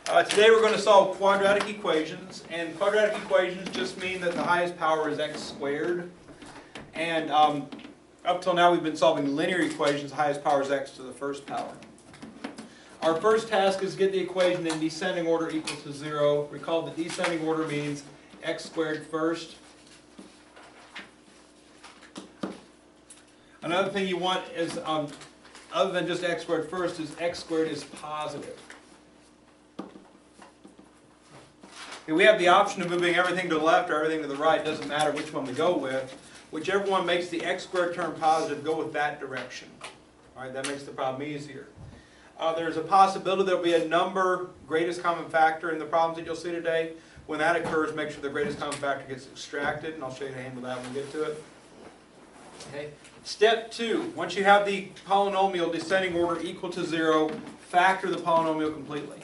Today we're going to solve quadratic equations, and quadratic equations just mean that the highest power is x squared. And up till now we've been solving linear equations, the highest power is x to the first power. Our first task is to get the equation in descending order equal to 0. Recall that descending order means x squared first. Another thing you want is, other than just x squared first, is x squared is positive. We have the option of moving everything to the left or everything to the right. It doesn't matter which one we go with. Whichever one makes the x squared term positive, go with that direction. All right, that makes the problem easier. There's a possibility there will be a number, greatest common factor in the problems that you'll see today. When that occurs, make sure the greatest common factor gets extracted, and I'll show you how to handle that when we get to it. Okay. Step 2, once you have the polynomial descending order equal to 0, factor the polynomial completely.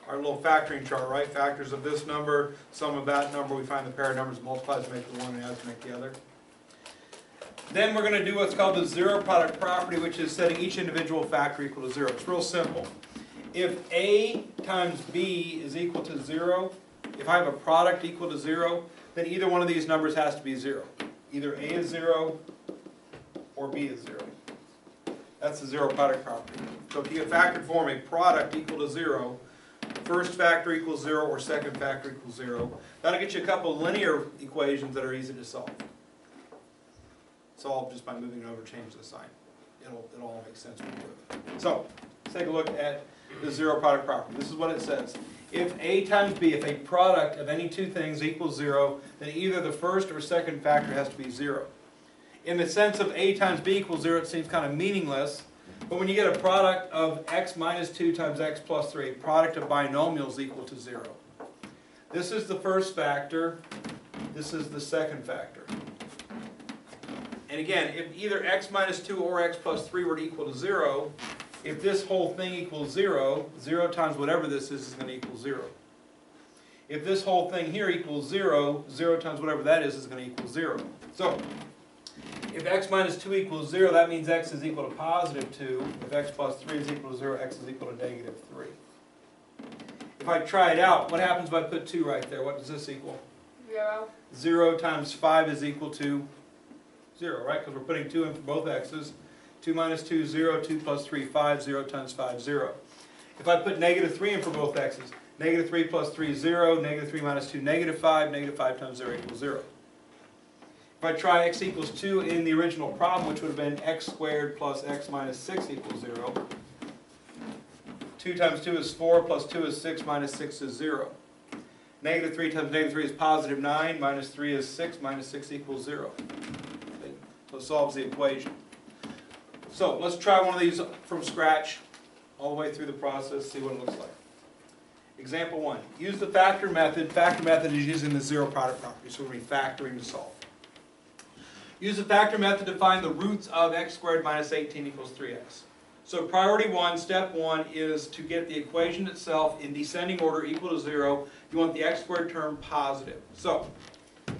Our little factoring chart, right? Factors of this number, sum of that number, we find the pair of numbers, multiplies to make the one and adds to make the other. Then we're going to do what's called the zero product property, which is setting each individual factor equal to 0. It's real simple. If A times B is equal to 0, if I have a product equal to 0, then either one of these numbers has to be 0. Either A is 0 or B is 0. That's the zero product property. So if you get factored form a product equal to 0, first factor equals 0 or second factor equals 0. That'll get you a couple linear equations that are easy to solve. Solve just by moving it over, change the sign. It'll all make sense when you do it. So let's take a look at the zero product property. This is what it says. If A times B, if a product of any two things equals 0, then either the first or second factor has to be 0. In the sense of A times B equals 0, it seems kind of meaningless. But when you get a product of x minus 2 times x plus 3, a product of binomials equal to 0. This is the first factor. This is the second factor. And again, if either x minus 2 or x plus 3 were to equal to 0, if this whole thing equals 0, 0 times whatever this is going to equal 0. If this whole thing here equals 0, 0 times whatever that is going to equal 0. So, if x minus 2 equals 0, that means x is equal to positive 2. If x plus 3 is equal to 0, x is equal to negative 3. If I try it out, what happens if I put 2 right there? What does this equal? 0. 0 times 5 is equal to 0, right? Because we're putting 2 in for both x's. 2 minus 2, 0. 2 plus 3, 5. 0 times 5, 0. If I put negative 3 in for both x's, negative 3 plus 3, 0. Negative 3 minus 2, negative 5. Negative 5 times 0 equals 0. If I try x equals 2 in the original problem, which would have been x squared plus x minus 6 equals 0. 2 times 2 is 4, plus 2 is 6, minus 6 is 0. Negative 3 times negative 3 is positive 9, minus 3 is 6, minus 6 equals 0. Okay. So it solves the equation. So let's try one of these from scratch, all the way through the process, see what it looks like. Example 1. Use the factor method. Factor method is using the zero product property, so we're going to be factoring to solve. Use the factor method to find the roots of x squared minus 18 equals 3x. So priority 1, step 1, is to get the equation itself in descending order equal to 0. You want the x squared term positive. So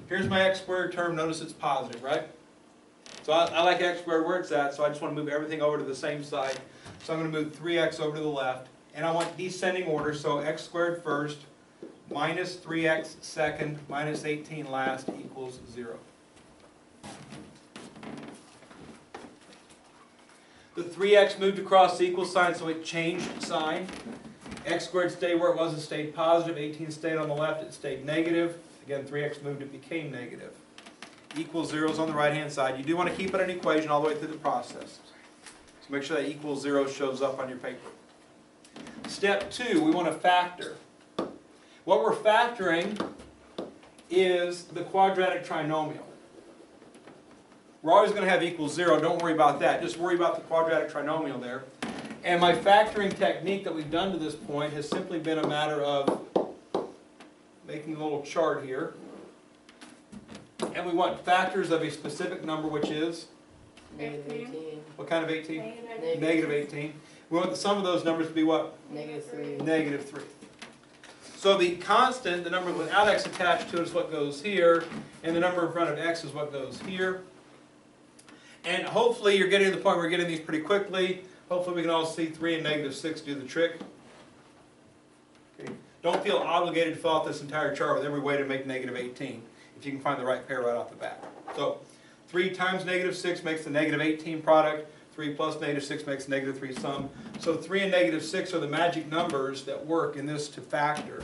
here's my x squared term. Notice it's positive, right? So I like x squared where it's at, so I just want to move everything over to the same side. So I'm going to move 3x over to the left. And I want descending order, so x squared first, minus 3x second, minus 18 last equals 0. The 3x moved across the equal sign, so it changed sign. X squared stayed where it was, it stayed positive. 18 stayed on the left, it stayed negative. Again, 3x moved, it became negative. Equals 0 is on the right-hand side. You do want to keep it an equation all the way through the process. So make sure that equals 0 shows up on your paper. Step 2, we want to factor. What we're factoring is the quadratic trinomial. We're always going to have equals 0. Don't worry about that. Just worry about the quadratic trinomial there. And my factoring technique that we've done to this point has simply been a matter of making a little chart here. And we want factors of a specific number, which is? Negative 18. What kind of 18? Negative. Negative 18. We want the sum of those numbers to be what? Negative 3. Negative 3. So the constant, the number without x attached to it, is what goes here. And the number in front of x is what goes here. And hopefully you're getting to the point where you're getting these pretty quickly. Hopefully we can all see 3 and negative 6 do the trick. Okay. Don't feel obligated to fill out this entire chart with every way to make negative 18, if you can find the right pair right off the bat. So 3 times negative 6 makes the negative 18 product. 3 plus negative 6 makes negative 3 sum. So 3 and negative 6 are the magic numbers that work in this to factor.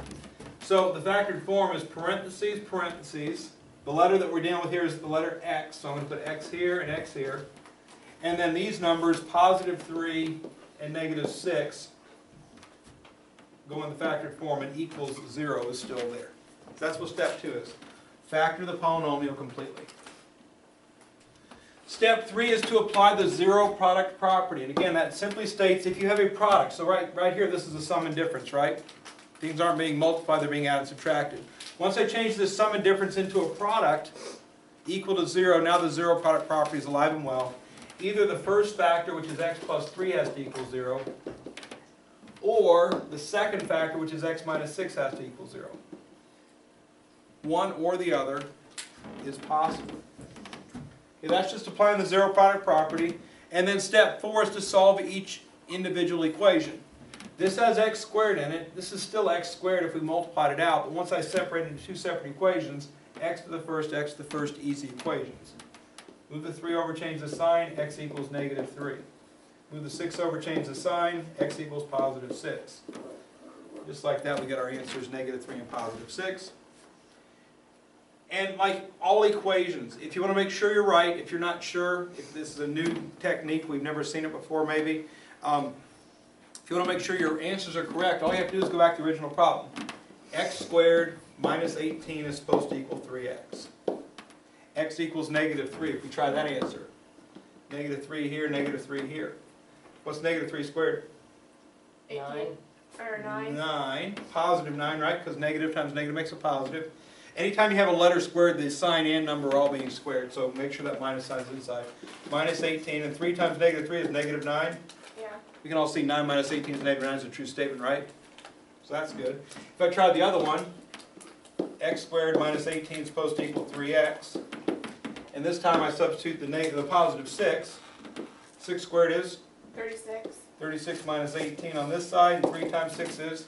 So the factored form is parentheses, parentheses. The letter that we're dealing with here is the letter x, so I'm going to put x here and x here. And then these numbers, positive 3 and negative 6, go in the factored form, and equals 0 is still there. So that's what step 2 is. Factor the polynomial completely. Step 3 is to apply the zero product property. And again, that simply states if you have a product, so right here this is a sum and difference, right? Things aren't being multiplied, they're being added and subtracted. Once I change this sum and difference into a product equal to 0, now the zero product property is alive and well. Either the first factor, which is x plus 3, has to equal 0, or the second factor, which is x minus 6, has to equal 0. One or the other is possible. Okay, that's just applying the zero product property. And then step 4 is to solve each individual equation. This has x squared in it. This is still x squared if we multiplied it out. But once I separate it into 2 separate equations, x to the first, easy equations. Move the 3 over, change the sign, x equals negative 3. Move the 6 over, change the sign, x equals positive 6. Just like that, we get our answers, negative 3 and positive 6. And like all equations, if you want to make sure you're right, if you're not sure, if this is a new technique, we've never seen it before maybe, if you want to make sure your answers are correct, all you have to do is go back to the original problem. X squared minus 18 is supposed to equal 3x. X equals negative 3, if we try that answer. Negative 3 here, negative 3 here. What's negative 3 squared? 18. Or 9. 9. Positive 9, right? Because negative times negative makes a positive. Anytime you have a letter squared, the sign and number are all being squared, so make sure that minus sign is inside. Minus 18, and 3 times negative 3 is negative 9. Yeah. We can all see 9 minus 18 is negative 9 is a true statement, right? So that's good. If I try the other one, x squared minus 18 is supposed to equal 3x. And this time I substitute the positive 6. 6 squared is? 36. 36 minus 18 on this side, and 3 times 6 is?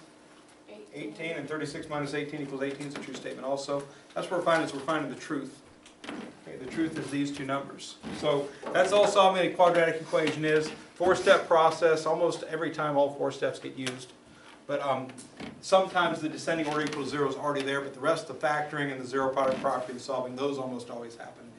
18. 18, and 36 minus 18 equals 18 is a true statement also. That's what we're finding the truth. Okay, the truth is these two numbers. So that's all solving a quadratic equation is. 4-step process. Almost every time all 4 steps get used. But sometimes the descending order equals 0 is already there, but the rest, the factoring and the zero product property and solving, those almost always happen.